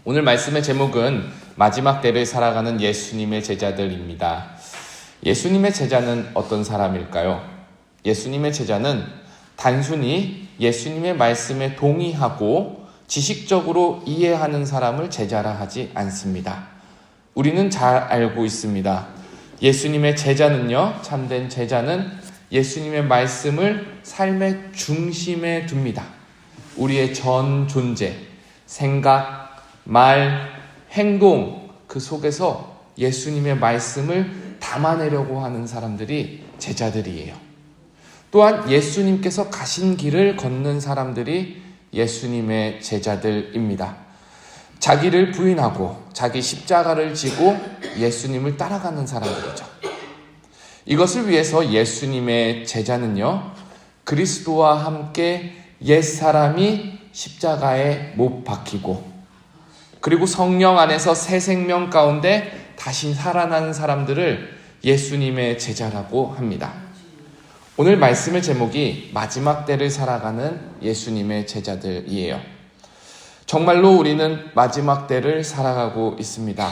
오늘 말씀의 제목은 마지막 때를 살아가는 예수님의 제자들입니다. 예수님의 제자는 어떤 사람일까요? 예수님의 제자는 단순히 예수님의 말씀에 동의하고 지식적으로 이해하는 사람을 제자라 하지 않습니다. 우리는 잘 알고 있습니다. 예수님의 제자는요, 참된 제자는 예수님의 말씀을 삶의 중심에 둡니다. 우리의 전 존재, 생각, 말, 행동 그 속에서 예수님의 말씀을 담아내려고 하는 사람들이 제자들이에요. 또한 예수님께서 가신 길을 걷는 사람들이 예수님의 제자들입니다. 자기를 부인하고 자기 십자가를 지고 예수님을 따라가는 사람들이죠. 이것을 위해서 예수님의 제자는요, 그리스도와 함께 옛사람이 십자가에 못 박히고 그리고 성령 안에서 새 생명 가운데 다시 살아난 사람들을 예수님의 제자라고 합니다. 오늘 말씀의 제목이 마지막 때를 살아가는 예수님의 제자들이에요. 정말로 우리는 마지막 때를 살아가고 있습니다.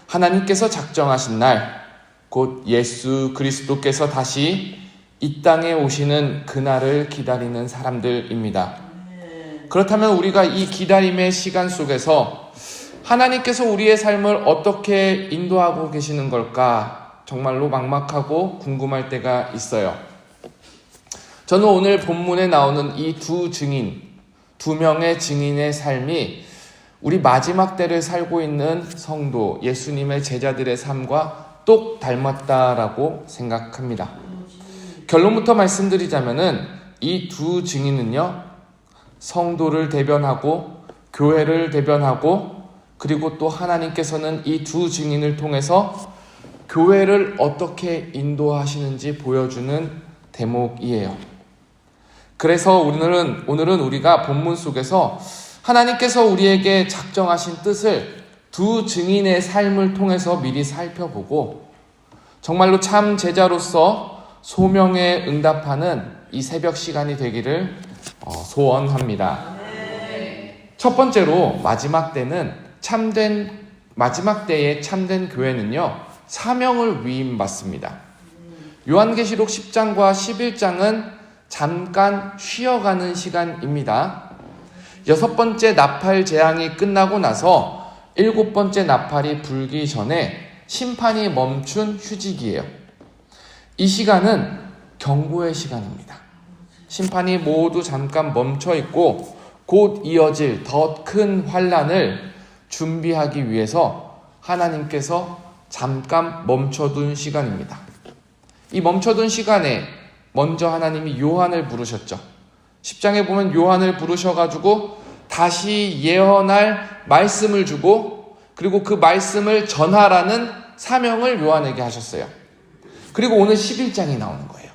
하나님께서 작정하신 날, 곧 예수 그리스도께서 다시 이 땅에 오시는 그날을 기다리는 사람들입니다. 그렇다면 우리가 이 기다림의 시간 속에서 하나님께서 우리의 삶을 어떻게 인도하고 계시는 걸까 정말로 막막하고 궁금할 때가 있어요. 저는 오늘 본문에 나오는 이 두 명의 증인의 삶이 우리 마지막 때를 살고 있는 성도, 예수님의 제자들의 삶과 똑 닮았다라고 생각합니다. 결론부터 말씀드리자면은 이 두 증인은요, 성도를 대변하고 교회를 대변하고 그리고 또 하나님께서는 이 두 증인을 통해서 교회를 어떻게 인도하시는지 보여주는 대목이에요. 그래서 오늘은 우리가 본문 속에서 하나님께서 우리에게 작정하신 뜻을 두 증인의 삶을 통해서 미리 살펴보고 정말로 참 제자로서 소명에 응답하는 이 새벽 시간이 되기를 소원합니다. 첫 번째로 마지막 때의 참된 교회는요, 사명을 위임받습니다. 요한계시록 10장과 11장은 잠깐 쉬어가는 시간입니다. 6번째 나팔 재앙이 끝나고 나서 7번째 나팔이 불기 전에 심판이 멈춘 휴직이에요. 이 시간은 경고의 시간입니다. 심판이 모두 잠깐 멈춰 있고 곧 이어질 더 큰 환난을 준비하기 위해서 하나님께서 잠깐 멈춰둔 시간입니다. 이 멈춰둔 시간에 먼저 하나님이 요한을 부르셨죠. 10장에 보면 요한을 부르셔가지고 다시 예언할 말씀을 주고 그리고 그 말씀을 전하라는 사명을 요한에게 하셨어요. 그리고 오늘 11장이 나오는 거예요.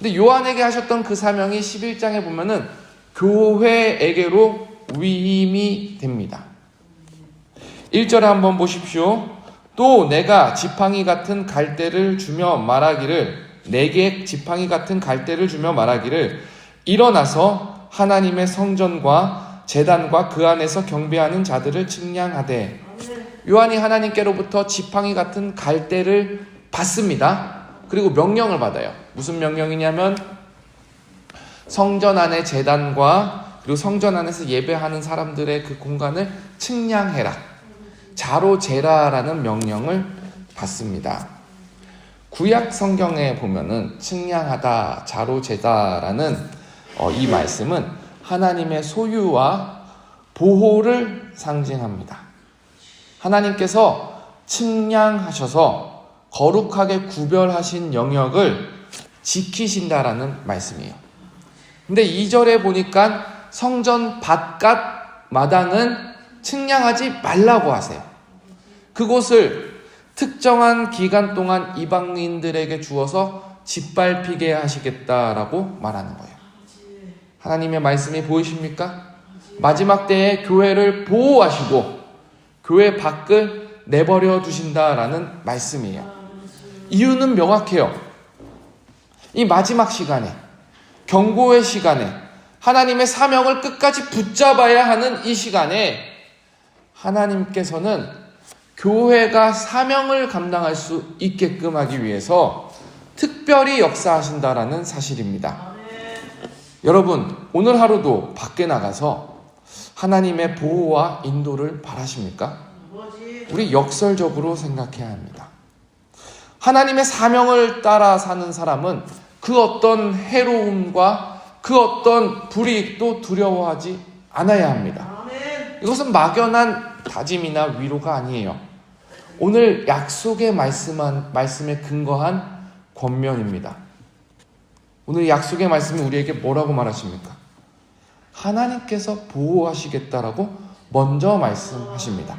근데 요한에게 하셨던 그 사명이 11장에 보면은 교회에게로 위임이 됩니다. 1절에 한번 보십시오. 또 내가 지팡이 같은 갈대를 주며 말하기를, 내게 지팡이 같은 갈대를 주며 말하기를, 일어나서 하나님의 성전과 제단과 그 안에서 경배하는 자들을 측량하되. 요한이 하나님께로부터 지팡이 같은 갈대를 받습니다. 그리고 명령을 받아요. 무슨 명령이냐면 성전 안의 제단과 그리고 성전 안에서 예배하는 사람들의 그 공간을 측량해라, 자로 재라라는 명령을 받습니다. 구약 성경에 보면은 측량하다, 자로 재다라는 이 말씀은 하나님의 소유와 보호를 상징합니다. 하나님께서 측량하셔서 거룩하게 구별하신 영역을 지키신다라는 말씀이에요. 근데 2절에 보니까 성전 바깥 마당은 측량하지 말라고 하세요. 그곳을 특정한 기간 동안 이방인들에게 주어서 짓밟히게 하시겠다라고 말하는 거예요. 하나님의 말씀이 보이십니까? 마지막 때에 교회를 보호하시고 교회 밖을 내버려 두신다라는 말씀이에요. 이유는 명확해요. 이 마지막 시간에, 경고의 시간에, 하나님의 사명을 끝까지 붙잡아야 하는 이 시간에 하나님께서는 교회가 사명을 감당할 수 있게끔 하기 위해서 특별히 역사하신다라는 사실입니다. 여러분, 오늘 하루도 밖에 나가서 하나님의 보호와 인도를 바라십니까? 우리 역설적으로 생각해야 합니다. 하나님의 사명을 따라 사는 사람은 그 어떤 해로움과 그 어떤 불이익도 두려워하지 않아야 합니다. 이것은 막연한 다짐이나 위로가 아니에요. 오늘 약속의 말씀에 근거한 권면입니다. 오늘 약속의 말씀이 우리에게 뭐라고 말하십니까? 하나님께서 보호하시겠다라고 먼저 말씀하십니다.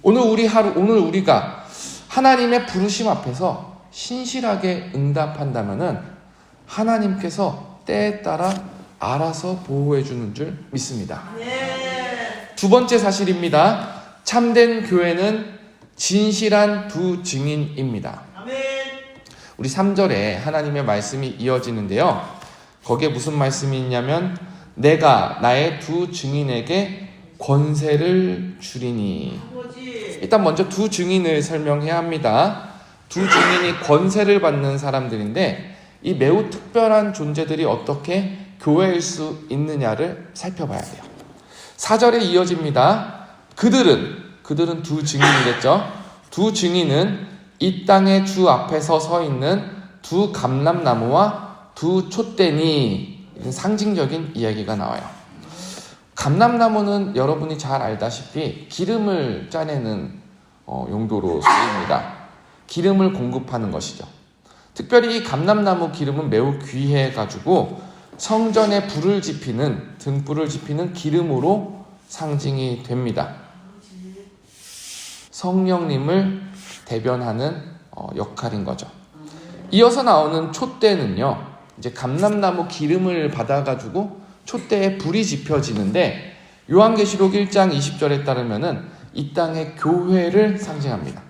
오늘 우리가 하나님의 부르심 앞에서 신실하게 응답한다면은 하나님께서 때에 따라 알아서 보호해 주는 줄 믿습니다. 두 번째 사실입니다. 참된 교회는 진실한 두 증인입니다. 우리 3절에 하나님의 말씀이 이어지는데요. 거기에 무슨 말씀이 있냐면 내가 나의 두 증인에게 권세를 주리니. 일단 먼저 두 증인을 설명해야 합니다. 두 증인이 권세를 받는 사람들인데 이 매우 특별한 존재들이 어떻게 교회일 수 있느냐를 살펴봐야 돼요. 4절에 이어집니다. 그들은 두 증인이겠죠. 두 증인은 이 땅의 주 앞에 서 있는 두 감람나무와 두 촛대니. 상징적인 이야기가 나와요. 감람나무는 여러분이 잘 알다시피 기름을 짜내는 용도로 쓰입니다. 기름을 공급하는 것이죠. 특별히 이 감람나무 기름은 매우 귀해가지고 성전에 등불을 지피는 기름으로 상징이 됩니다. 성령님을 대변하는 역할인 거죠. 이어서 나오는 촛대는요, 이제 감람나무 기름을 받아가지고 촛대에 불이 지펴지는데 요한계시록 1장 20절에 따르면은 이 땅의 교회를 상징합니다.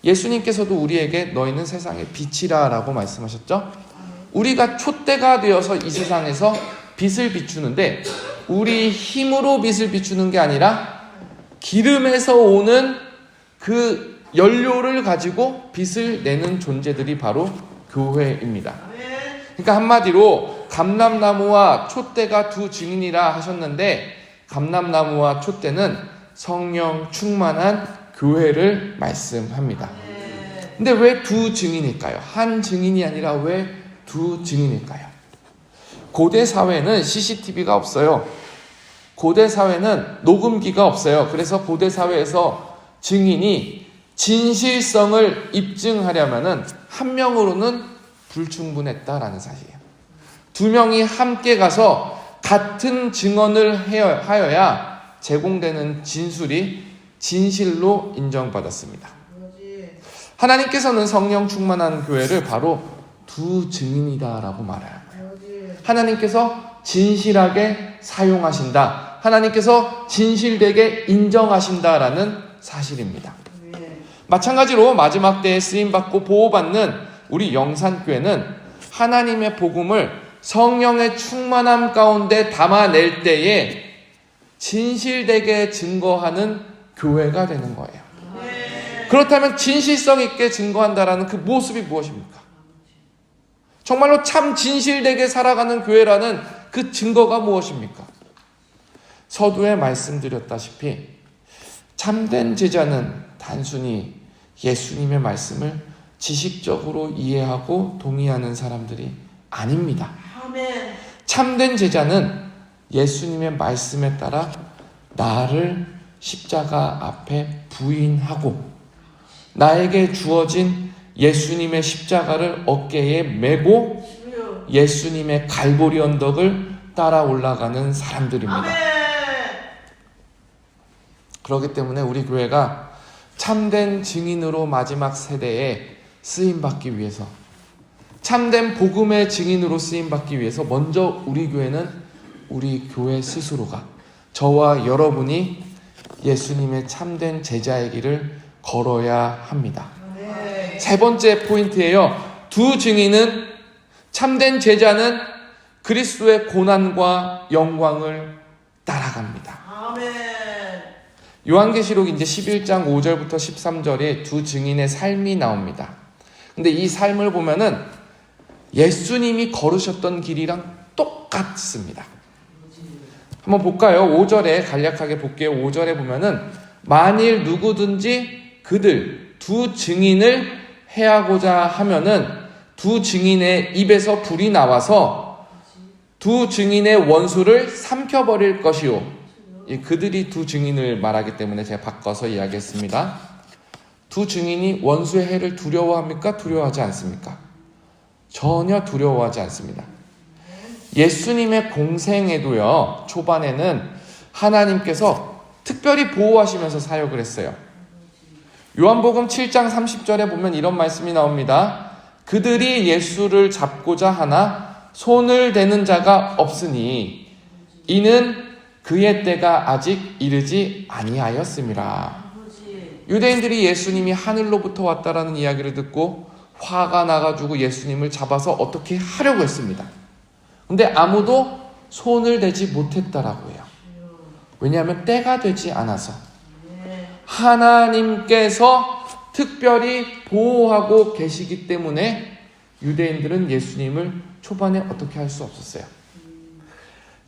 예수님께서도 우리에게 너희는 세상의 빛이라 라고 말씀하셨죠. 우리가 촛대가 되어서 이 세상에서 빛을 비추는데 우리 힘으로 빛을 비추는 게 아니라 기름에서 오는 그 연료를 가지고 빛을 내는 존재들이 바로 교회입니다. 그러니까 한마디로 감람나무와 촛대가 두 증인이라 하셨는데 감람나무와 촛대는 성령 충만한 교회를 말씀합니다. 근데 왜 두 증인일까요? 한 증인이 아니라 왜 두 증인일까요? 고대 사회는 CCTV가 없어요. 고대 사회는 녹음기가 없어요. 그래서 고대 사회에서 증인이 진실성을 입증하려면은 한 명으로는 불충분했다라는 사실이에요. 두 명이 함께 가서 같은 증언을 하여야 제공되는 진술이 진실로 인정받았습니다. 하나님께서는 성령 충만한 교회를 바로 두 증인이다라고 말해요. 하나님께서 진실하게 사용하신다. 하나님께서 진실되게 인정하신다라는 사실입니다. 마찬가지로 마지막 때에 쓰임받고 보호받는 우리 영산교회는 하나님의 복음을 성령의 충만함 가운데 담아낼 때에 진실되게 증거하는 교회가 되는 거예요. 그렇다면 진실성 있게 증거한다라는 그 모습이 무엇입니까? 정말로 참 진실되게 살아가는 교회라는 그 증거가 무엇입니까? 서두에 말씀드렸다시피 참된 제자는 단순히 예수님의 말씀을 지식적으로 이해하고 동의하는 사람들이 아닙니다. 참된 제자는 예수님의 말씀에 따라 나를 십자가 앞에 부인하고 나에게 주어진 예수님의 십자가를 어깨에 메고 예수님의 갈보리 언덕을 따라 올라가는 사람들입니다. 그렇기 때문에 우리 교회가 참된 증인으로 마지막 세대에 쓰임받기 위해서, 참된 복음의 증인으로 쓰임받기 위해서 먼저 우리 교회는 우리 교회 스스로가, 저와 여러분이 예수님의 참된 제자의 길을 걸어야 합니다. 세 번째 포인트예요. 두 증인은, 참된 제자는 그리스도의 고난과 영광을 따라갑니다. 요한계시록 이제 11장 5절부터 13절에 두 증인의 삶이 나옵니다. 근데 이 삶을 보면은 예수님이 걸으셨던 길이랑 똑같습니다. 한번 볼까요? 5절에 간략하게 볼게요. 5절에 보면은 만일 누구든지 그들 두 증인을 해하고자 하면은 두 증인의 입에서 불이 나와서 두 증인의 원수를 삼켜버릴 것이요. 그들이 두 증인을 말하기 때문에 제가 바꿔서 이야기했습니다. 두 증인이 원수의 해를 두려워합니까? 두려워하지 않습니까? 전혀 두려워하지 않습니다. 예수님의 공생에도요, 초반에는 하나님께서 특별히 보호하시면서 사역을 했어요. 요한복음 7장 30절에 보면 이런 말씀이 나옵니다. 그들이 예수를 잡고자 하나 손을 대는 자가 없으니 이는 그의 때가 아직 이르지 아니하였음이라. 유대인들이 예수님이 하늘로부터 왔다라는 이야기를 듣고 화가 나가지고 예수님을 잡아서 어떻게 하려고 했습니다. 근데 아무도 손을 대지 못했다라고 해요. 왜냐하면 때가 되지 않아서. 하나님께서 특별히 보호하고 계시기 때문에 유대인들은 예수님을 초반에 어떻게 할 수 없었어요.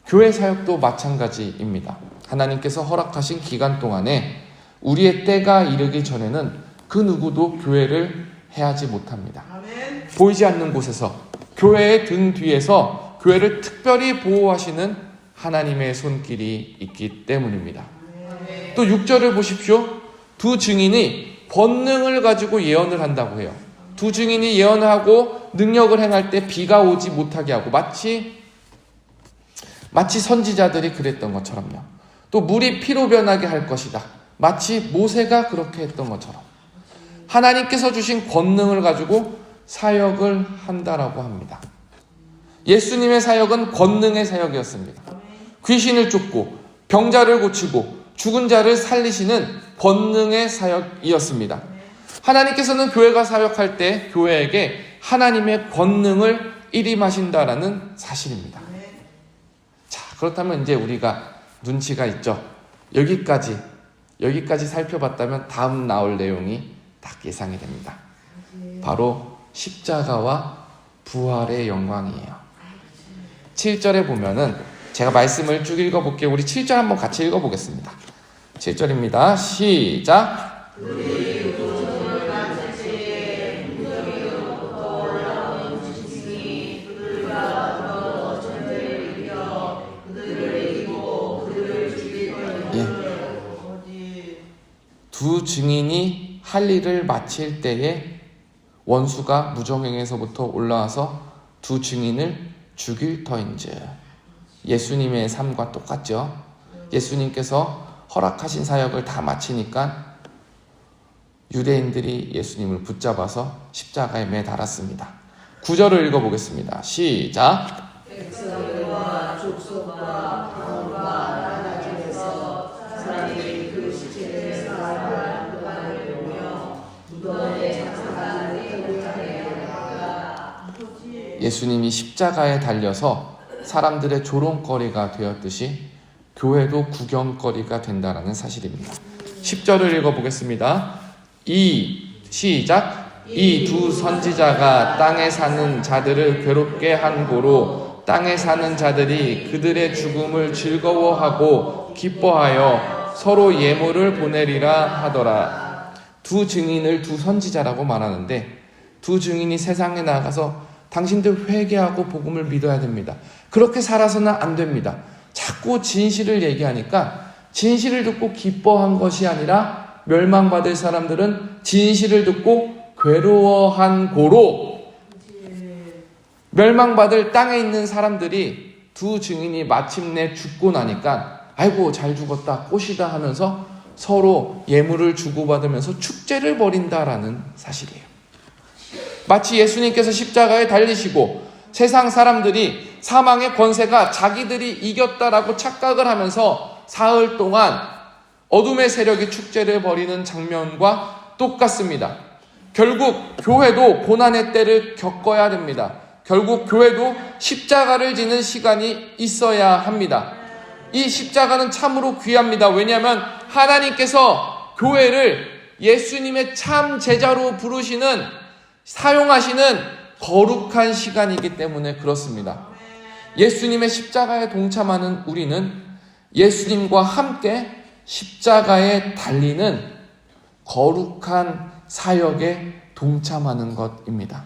교회 사역도 마찬가지입니다. 하나님께서 허락하신 기간 동안에 우리의 때가 이르기 전에는 그 누구도 교회를 해하지 못합니다. 아멘. 보이지 않는 곳에서 교회의 등 뒤에서 교회를 특별히 보호하시는 하나님의 손길이 있기 때문입니다. 아멘. 또 6절을 보십시오. 두 증인이 권능을 가지고 예언을 한다고 해요. 두 증인이 예언을 하고 능력을 행할 때 비가 오지 못하게 하고 마치 선지자들이 그랬던 것처럼요. 또 물이 피로 변하게 할 것이다. 마치 모세가 그렇게 했던 것처럼 하나님께서 주신 권능을 가지고 사역을 한다라고 합니다. 예수님의 사역은 권능의 사역이었습니다. 귀신을 쫓고 병자를 고치고 죽은 자를 살리시는 권능의 사역이었습니다. 하나님께서는 교회가 사역할 때 교회에게 하나님의 권능을 일임하신다라는 사실입니다. 자, 그렇다면 이제 우리가 눈치가 있죠. 여기까지 살펴봤다면 다음 나올 내용이 딱 예상이 됩니다. 바로 십자가와 부활의 영광이에요. 7절에 보면은 제가 말씀을 쭉 읽어볼게요. 우리 7절 한번 같이 읽어보겠습니다. 7절입니다. 시작. 두 증인이 할 일을 마칠 때에 원수가 무정행에서부터 올라와서 두 증인을 죽일 터인즉 예수님의 삶과 똑같죠. 예수님께서 허락하신 사역을 다 마치니까 유대인들이 예수님을 붙잡아서 십자가에 매달았습니다. 9절을 읽어보겠습니다. 시작. 백성과 족속과 방언과 나라 중에서 사람이 그 시체를 사랑하는 그만을 보며 무덤에 장사하는 행복하게 하였다. 예수님이 십자가에 달려서 사람들의 조롱거리가 되었듯이 교회도 구경거리가 된다는 사실입니다. 10절을 읽어보겠습니다. 시작. 이 두 선지자가 땅에 사는 자들을 괴롭게 한 고로 땅에 사는 자들이 그들의 죽음을 즐거워하고 기뻐하여 서로 예물을 보내리라 하더라. 두 증인을 두 선지자라고 말하는데 두 증인이 세상에 나가서 당신들 회개하고 복음을 믿어야 됩니다. 그렇게 살아서는 안 됩니다. 자꾸 진실을 얘기하니까 진실을 듣고 기뻐한 것이 아니라 멸망받을 사람들은 진실을 듣고 괴로워한 고로 멸망받을 땅에 있는 사람들이 두 증인이 마침내 죽고 나니까 아이고 잘 죽었다 꽃이다 하면서 서로 예물을 주고받으면서 축제를 벌인다라는 사실이에요. 마치 예수님께서 십자가에 달리시고 세상 사람들이 사망의 권세가 자기들이 이겼다라고 착각을 하면서 사흘 동안 어둠의 세력이 축제를 벌이는 장면과 똑같습니다. 결국 교회도 고난의 때를 겪어야 됩니다. 결국 교회도 십자가를 지는 시간이 있어야 합니다. 이 십자가는 참으로 귀합니다. 왜냐하면 하나님께서 교회를 예수님의 참 제자로 부르시는, 사용하시는 거룩한 시간이기 때문에 그렇습니다. 예수님의 십자가에 동참하는 우리는 예수님과 함께 십자가에 달리는 거룩한 사역에 동참하는 것입니다.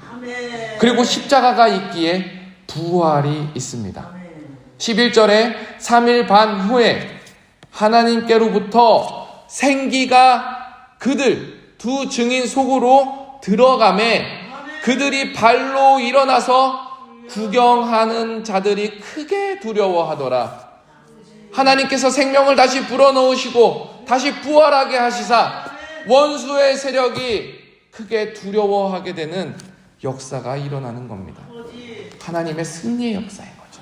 그리고 십자가가 있기에 부활이 있습니다. 11절에 3일 반 후에 하나님께로부터 생기가 그들 두 증인 속으로 들어가매 그들이 발로 일어나서 구경하는 자들이 크게 두려워하더라. 하나님께서 생명을 다시 불어넣으시고 다시 부활하게 하시사 원수의 세력이 크게 두려워하게 되는 역사가 일어나는 겁니다. 하나님의 승리의 역사인 거죠.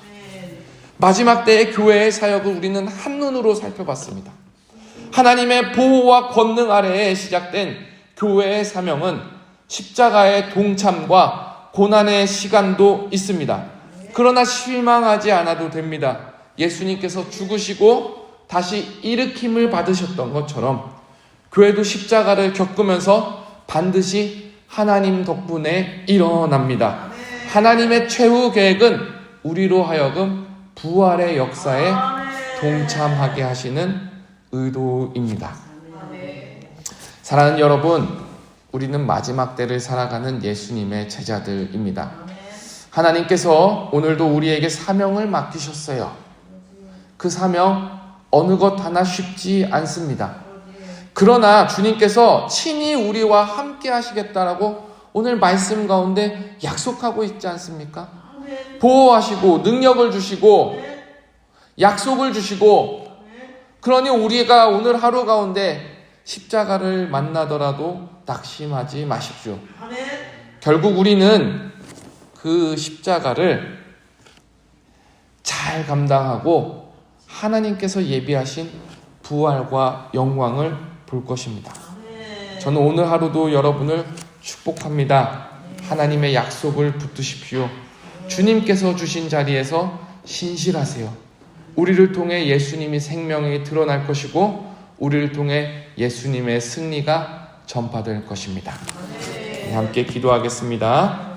마지막 때의 교회의 사역을 우리는 한눈으로 살펴봤습니다. 하나님의 보호와 권능 아래에 시작된 교회의 사명은 십자가의 동참과 고난의 시간도 있습니다. 그러나 실망하지 않아도 됩니다. 예수님께서 죽으시고 다시 일으킴을 받으셨던 것처럼 교회도 십자가를 겪으면서 반드시 하나님 덕분에 일어납니다. 하나님의 최후 계획은 우리로 하여금 부활의 역사에 동참하게 하시는 의도입니다. 사랑하는 여러분, 우리는 마지막 때를 살아가는 예수님의 제자들입니다. 하나님께서 오늘도 우리에게 사명을 맡기셨어요. 그 사명 어느 것 하나 쉽지 않습니다. 그러나 주님께서 친히 우리와 함께 하시겠다라고 오늘 말씀 가운데 약속하고 있지 않습니까? 보호하시고 능력을 주시고 약속을 주시고, 그러니 우리가 오늘 하루 가운데 십자가를 만나더라도 낙심하지 마십시오. 결국 우리는 그 십자가를 잘 감당하고 하나님께서 예비하신 부활과 영광을 볼 것입니다. 저는 오늘 하루도 여러분을 축복합니다. 하나님의 약속을 붙드십시오. 주님께서 주신 자리에서 신실하세요. 우리를 통해 예수님이 생명이 드러날 것이고 우리를 통해 예수님의 승리가 전파될 것입니다. 함께 기도하겠습니다.